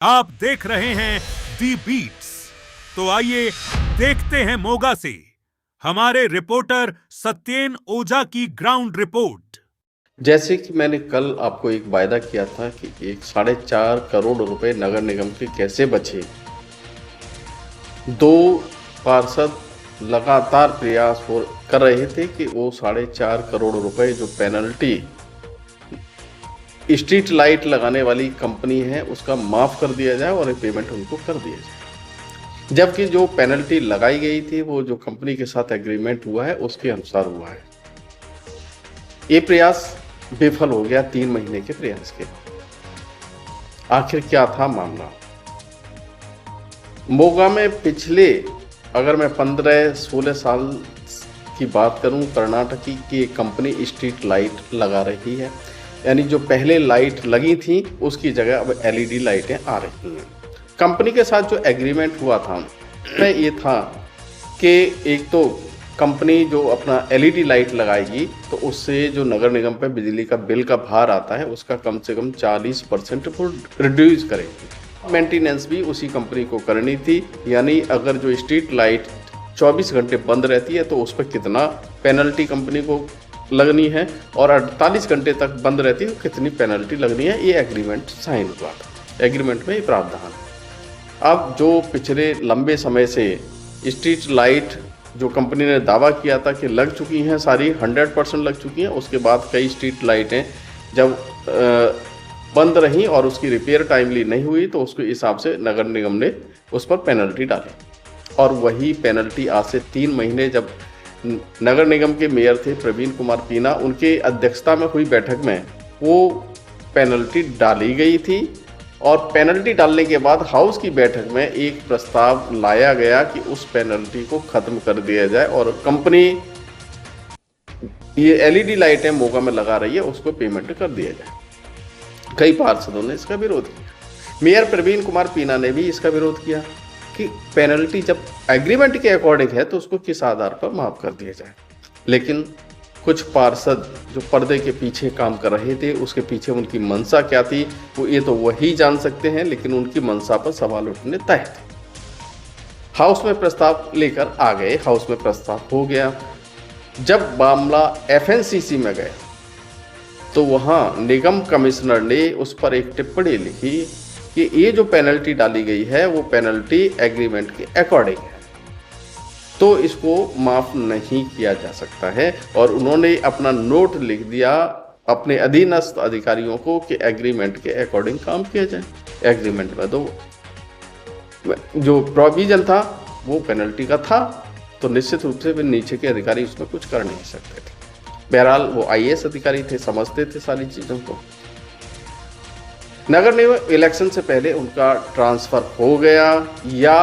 आप देख रहे हैं दी बीट्स। तो आइए देखते हैं मोगा से हमारे रिपोर्टर सत्येन ओझा की ग्राउंड रिपोर्ट। जैसे कि मैंने कल आपको एक वायदा किया था कि एक 4.5 करोड़ रुपए नगर निगम के कैसे बचे। दो पार्षद लगातार प्रयास कर रहे थे कि वो 4.5 करोड़ रुपए जो पेनल्टी स्ट्रीट लाइट लगाने वाली कंपनी है उसका माफ कर दिया जाए और ये पेमेंट उनको कर दिया जाए, जबकि जो पेनल्टी लगाई गई थी वो जो कंपनी के साथ एग्रीमेंट हुआ है उसके अनुसार हुआ है। ये प्रयास विफल हो गया 3 महीने के प्रयास के। आखिर क्या था मामला? मोगा में पिछले अगर मैं 15-16 साल की बात करूं, कर्नाटक की कंपनी स्ट्रीट लाइट लगा रही है। यानी जो पहले लाइट लगी थी उसकी जगह अब एलईडी लाइटें आ रही हैं। कंपनी के साथ जो एग्रीमेंट हुआ था उसमें ये था कि एक तो कंपनी जो अपना एलईडी लाइट लगाएगी तो उससे जो नगर निगम पे बिजली का बिल का भार आता है उसका कम से कम 40% वो रिड्यूस करेगी। मेंटेनेंस भी उसी कंपनी को करनी थी। यानी अगर जो स्ट्रीट लाइट 24 घंटे बंद रहती है तो उस पर कितना पेनल्टी कंपनी को लगनी है और 48 घंटे तक बंद रहती है तो कितनी पेनल्टी लगनी है, ये एग्रीमेंट साइन हुआ था। एग्रीमेंट में ये प्रावधान। अब जो पिछले लंबे समय से स्ट्रीट लाइट जो कंपनी ने दावा किया था कि लग चुकी हैं, सारी 100% लग चुकी हैं, उसके बाद कई स्ट्रीट लाइटें जब बंद रहीं और उसकी रिपेयर टाइमली नहीं हुई तो उसके हिसाब से नगर निगम ने उस पर पेनल्टी डाली। और वही पेनल्टी आज से 3 महीने जब नगर निगम के मेयर थे प्रवीण कुमार पीना, उनके अध्यक्षता में हुई बैठक में वो पेनल्टी डाली गई थी। और पेनल्टी डालने के बाद हाउस की बैठक में एक प्रस्ताव लाया गया कि उस पेनल्टी को खत्म कर दिया जाए और कंपनी ये एलईडी लाइटें मोगा में लगा रही है उसको पेमेंट कर दिया जाए। कई पार्षदों ने इसका विरोध किया। मेयर प्रवीण कुमार पीना ने भी इसका विरोध किया कि पेनल्टी जब एग्रीमेंट के अकॉर्डिंग है तो उसको किस आधार पर माफ कर दिया जाए। लेकिन कुछ पार्षद जो पर्दे के पीछे काम कर रहे थे, उसके पीछे उनकी मंशा क्या थी वो ये तो वही जान सकते हैं, लेकिन उनकी मंशा पर सवाल उठने तय थे। हाउस में प्रस्ताव लेकर आ गए, हाउस में प्रस्ताव हो गया। जब मामला एफएनसीसी में गया तो वहां निगम कमिश्नर ने उस पर एक टिप्पणी लिखी कि ये जो पेनल्टी डाली गई है वो पेनल्टी एग्रीमेंट के अकॉर्डिंग है, तो इसको माफ नहीं किया जा सकता है। और उन्होंने अपना नोट लिख दिया अपने अधीनस्थ अधिकारियों को कि एग्रीमेंट के अकॉर्डिंग काम किया जाए। एग्रीमेंट में तो जो प्रोविजन था वो पेनल्टी का था, तो निश्चित रूप से वे नीचे के अधिकारी उसमें कुछ कर नहीं सकते थे। बहरहाल वो आईएएस अधिकारी थे, समझते थे सारी चीज़ों को। नगर निगम इलेक्शन से पहले उनका ट्रांसफर हो गया या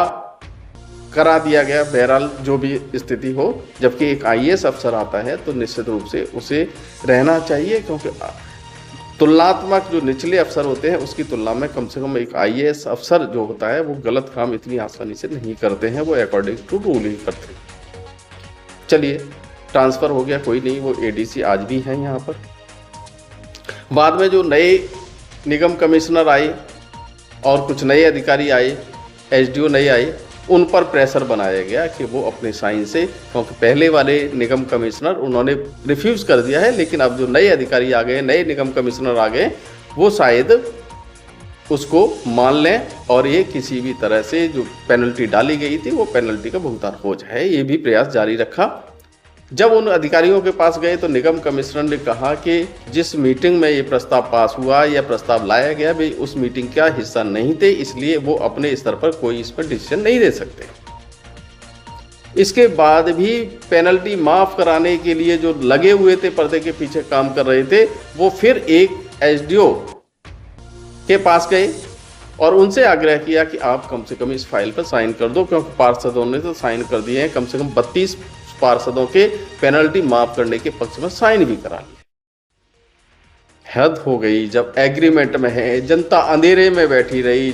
करा दिया गया, बहरहाल जो भी स्थिति हो। जबकि एक आईएएस अफसर आता है तो निश्चित रूप से उसे रहना चाहिए, क्योंकि तुलनात्मक जो निचले अफसर होते हैं उसकी तुलना में कम से कम एक आईएएस अफसर जो होता है वो गलत काम इतनी आसानी से नहीं करते हैं, वो अकॉर्डिंग टू रूल ही करते हैं। चलिए, ट्रांसफर हो गया, कोई नहीं, वो एडीसी आज भी हैं यहाँ पर। बाद में जो नए निगम कमिश्नर आए और कुछ नए अधिकारी आए, एसडीओ नए आए, उन पर प्रेशर बनाया गया कि वो अपने साइन से, क्योंकि पहले वाले निगम कमिश्नर उन्होंने रिफ्यूज़ कर दिया है, लेकिन अब जो नए अधिकारी आ गए, नए निगम कमिश्नर आ गए, वो शायद उसको मान लें और ये किसी भी तरह से जो पेनल्टी डाली गई थी वो पेनल्टी का भुगतान हो जाए। ये भी प्रयास जारी रखा। जब उन अधिकारियों के पास गए तो निगम कमिश्नर ने कहा कि जिस मीटिंग में ये प्रस्ताव पास हुआ या प्रस्ताव लाया गया वे उस मीटिंग का हिस्सा नहीं थे, इसलिए वो अपने स्तर पर कोई इस पर डिसीजन नहीं दे सकते। इसके बाद भी पेनल्टी माफ कराने के लिए जो लगे हुए थे, पर्दे के पीछे काम कर रहे थे, वो फिर एक एसडीओ के पास गए और उनसे आग्रह किया कि आप कम से कम इस फाइल पर साइन कर दो, क्योंकि पार्षदों ने तो साइन कर दिए हैं, कम से कम 32 पार्षदों के पेनल्टी माफ करने के पक्ष में साइन भी करा लिए। हद हो गई। जब एग्रीमेंट में है, जनता अंधेरे में बैठी रही,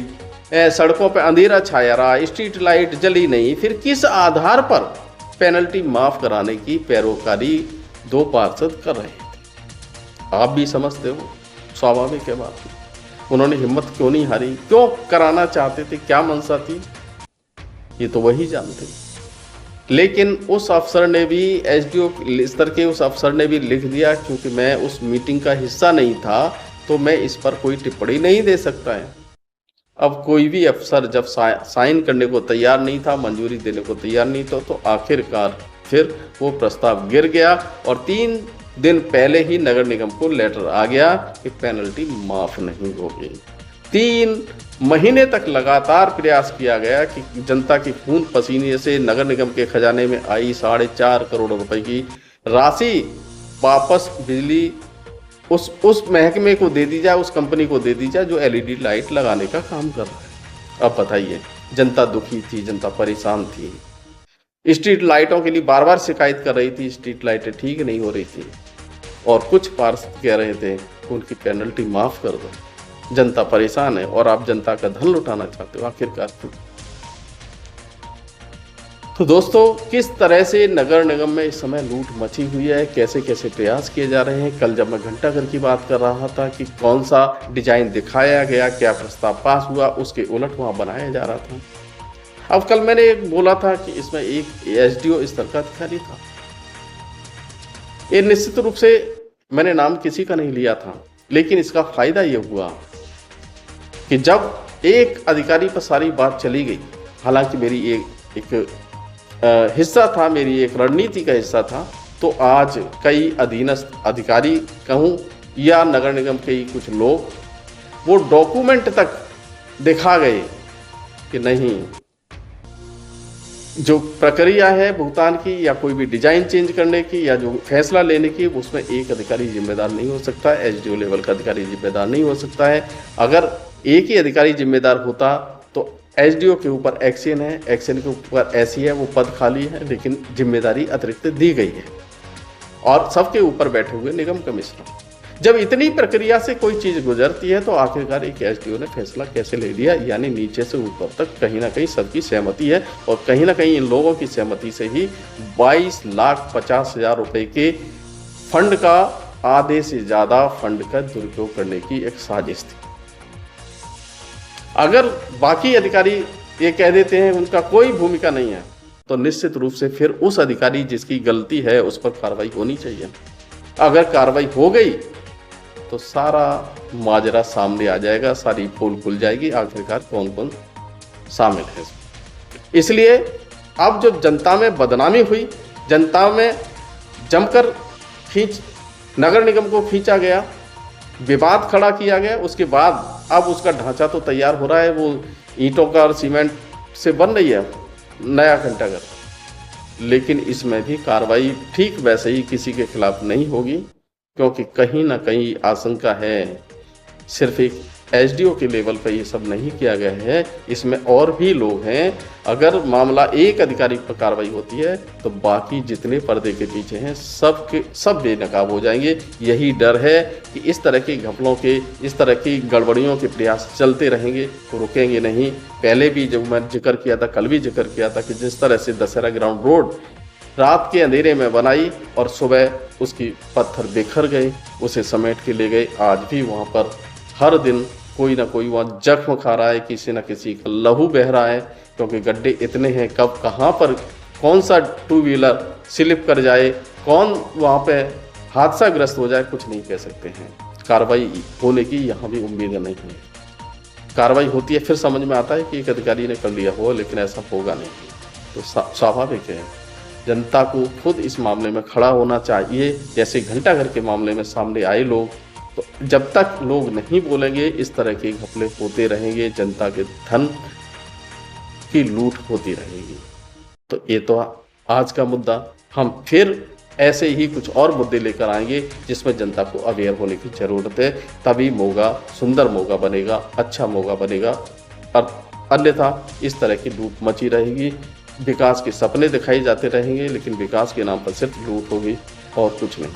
सड़कों पे अंधेरा छाया रहा, स्ट्रीट लाइट जली नहीं, फिर किस आधार पर पेनल्टी माफ कराने की पैरोकारी 2 पार्षद कर रहे थे? आप भी समझते हो, स्वाभाविक है बात। उन्होंने हिम्मत क्यों नहीं हारी, क्यों कराना चाहते थे, क्या मंशा थी, ये तो वही जानते। लेकिन उस अफसर ने भी, एसडीओ स्तर के उस अफसर ने भी लिख दिया, क्योंकि मैं उस मीटिंग का हिस्सा नहीं था तो मैं इस पर कोई टिप्पणी नहीं दे सकता है। अब कोई भी अफसर जब साइन करने को तैयार नहीं था, मंजूरी देने को तैयार नहीं था, तो आखिरकार फिर वो प्रस्ताव गिर गया और 3 दिन पहले ही नगर निगम को लेटर आ गया कि पेनल्टी माफ नहीं होगी। 3 महीने तक लगातार प्रयास किया गया कि जनता की खून पसीने से नगर निगम के खजाने में आई 4.5 करोड़ रुपए की राशि वापस बिजली उस महकमे को दे दी जाए, उस कंपनी को दे दी जाए जो एलईडी लाइट लगाने का काम कर रहा है। अब बताइए, जनता दुखी थी, जनता परेशान थी, स्ट्रीट लाइटों के लिए बार बार शिकायत कर रही थी, स्ट्रीट लाइटें ठीक नहीं हो रही थी, और कुछ पार्षद कह रहे थे कि उनकी पेनल्टी माफ कर दो। जनता परेशान है और आप जनता का धन लुटाना चाहते हो आखिरकार। तो दोस्तों, किस तरह से नगर निगम में इस समय लूट मची हुई है, कैसे कैसे प्रयास किए जा रहे हैं। कल जब मैं घंटाघर की बात कर रहा था कि कौन सा डिजाइन दिखाया गया, क्या प्रस्ताव पास हुआ, उसके उलट वहां बनाया जा रहा था। अब कल मैंने बोला था कि इसमें एक एसडीओ स्तर का अधिकारी था। ये निश्चित रूप से मैंने नाम किसी का नहीं लिया था, लेकिन इसका फायदा ये हुआ कि जब एक अधिकारी पर सारी बात चली गई, हालांकि मेरी एक हिस्सा था, मेरी एक रणनीति का हिस्सा था, तो आज कई अधीनस्थ अधिकारी कहूँ या नगर निगम के ही कुछ लोग वो डॉक्यूमेंट तक दिखा गए कि नहीं, जो प्रक्रिया है भुगतान की या कोई भी डिजाइन चेंज करने की या जो फैसला लेने की, उसमें एक अधिकारी जिम्मेदार नहीं हो सकता, एसडीओ लेवल का अधिकारी जिम्मेदार नहीं हो सकता है। अगर एक ही अधिकारी जिम्मेदार होता तो एसडीओ के ऊपर एक्शन है, एक्शन के ऊपर ऐसी है, वो पद खाली है, लेकिन जिम्मेदारी अतिरिक्त दी गई है और सबके ऊपर बैठे हुए निगम कमिश्नर। जब इतनी प्रक्रिया से कोई चीज गुजरती है तो आखिरकार एक एसडीओ ने फैसला कैसे ले लिया, यानी नीचे से ऊपर तक कहीं ना कहीं सबकी सहमति है और कहीं ना कहीं इन लोगों की सहमति से ही 22,50,000 रुपए के फंड का, आधे से ज्यादा फंड का दुरुपयोग करने की एक साजिश थी। अगर बाकी अधिकारी ये कह देते हैं उनका कोई भूमिका नहीं है, तो निश्चित रूप से फिर उस अधिकारी जिसकी गलती है उस पर कार्रवाई होनी चाहिए। अगर कार्रवाई हो गई तो सारा माजरा सामने आ जाएगा, सारी पोल खुल जाएगी, आखिरकार कौन कौन शामिल है। इसलिए अब जो जनता में बदनामी हुई, जनता में जमकर नगर निगम को खींचा गया, विवाद खड़ा किया गया, उसके बाद अब उसका ढांचा तो तैयार हो रहा है, वो ईंटों का और सीमेंट से बन रही है नया घंटाघर, लेकिन इसमें भी कार्रवाई ठीक वैसे ही किसी के खिलाफ नहीं होगी, क्योंकि कहीं ना कहीं आशंका है सिर्फ एक एसडीओ के लेवल पर ये सब नहीं किया गया है, इसमें और भी लोग हैं। अगर मामला एक अधिकारी पर कार्रवाई होती है तो बाकी जितने पर्दे के पीछे हैं सब बेनकाब हो जाएंगे। यही डर है कि इस तरह के घपलों के, इस तरह की गड़बड़ियों के प्रयास चलते रहेंगे तो रुकेंगे नहीं। पहले भी जब मैं जिक्र किया था, कल भी जिक्र किया था कि जिस तरह से दशहरा ग्राउंड रोड रात के अंधेरे में बनाई और सुबह उसकी पत्थर बिखर गए, उसे समेट के ले गए, आज भी वहाँ पर हर दिन कोई ना कोई वहाँ जख्म खा रहा है, किसी न किसी का लहू बह रहा है, क्योंकि गड्ढे इतने हैं, कब कहाँ पर कौन सा 2 व्हीलर स्लिप कर जाए, कौन वहाँ पे हादसाग्रस्त हो जाए, कुछ नहीं कह सकते हैं। कार्रवाई होने की यहाँ भी उम्मीद नहीं है। कार्रवाई होती है फिर समझ में आता है कि एक अधिकारी ने कर लिया हो, लेकिन ऐसा होगा नहीं। तो स्वाभाविक है जनता को खुद इस मामले में खड़ा होना चाहिए। जैसे घंटाघर के मामले में सामने आए लोग, तो जब तक लोग नहीं बोलेंगे इस तरह के घपले होते रहेंगे, जनता के धन की लूट होती रहेगी। तो ये तो आज का मुद्दा, हम फिर ऐसे ही कुछ और मुद्दे लेकर आएंगे जिसमें जनता को अवेयर होने की जरूरत है, तभी मोगा सुंदर मोगा बनेगा, अच्छा मोगा बनेगा। और अन्यथा इस तरह की लूट मची रहेगी, विकास के सपने दिखाए जाते रहेंगे, लेकिन विकास के नाम पर सिर्फ लूट होगी और कुछ नहीं।